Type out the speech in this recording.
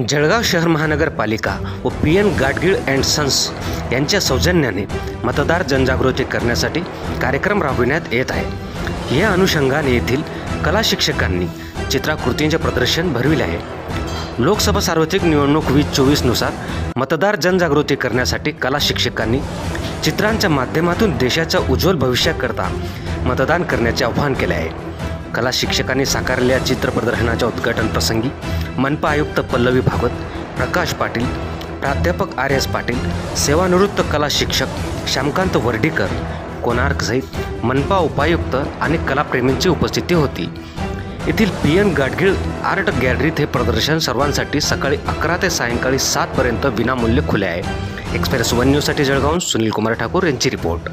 जळगाव शहर महानगरपालिका व PN गाडगीळ अँड सन्स यांच्या सौजन्याने मतदार जनजागृती करण्यासाठी कार्यक्रम राबविण्यात येत आहे। या अनुषंगाने येथील कला शिक्षकांनी चित्राकृतींचे प्रदर्शन भरविले आहे। लोकसभा सार्वत्रिक निवडणूक 2024 नुसार मतदार जनजागृती करण्यासाठी कला शिक्षकांनी चित्रांच्या माध्यमातून देशाच्या उज्ज्वल भविष्याकरता मतदान करण्याचे आवाहन केले आहे। कला शिक्षकांनी साकारलेल्या चित्र प्रदर्शनाच्या उद्घाटन प्रसंगी मनपा आयुक्त पल्लवी भागवत, प्रकाश पाटील, प्राध्यापक RS पाटील, सेवानिवृत्त कला शिक्षक श्यामकांत वर्डीकर, कोणार्क सहित मनपा उपायुक्त आणि कलाप्रेमींची उपस्थिती होती। येथील PN गाडगीळ आर्ट गॅलरीत हे प्रदर्शन सर्वांसाठी सकाळी 11 ते सायंकाळी 7 पर्यंत विनामूल्य खुले आहे। एक्सप्रेस वन न्यूजसाठी जळगावहून सुनील कुमार ठाकूर यांची रिपोर्ट।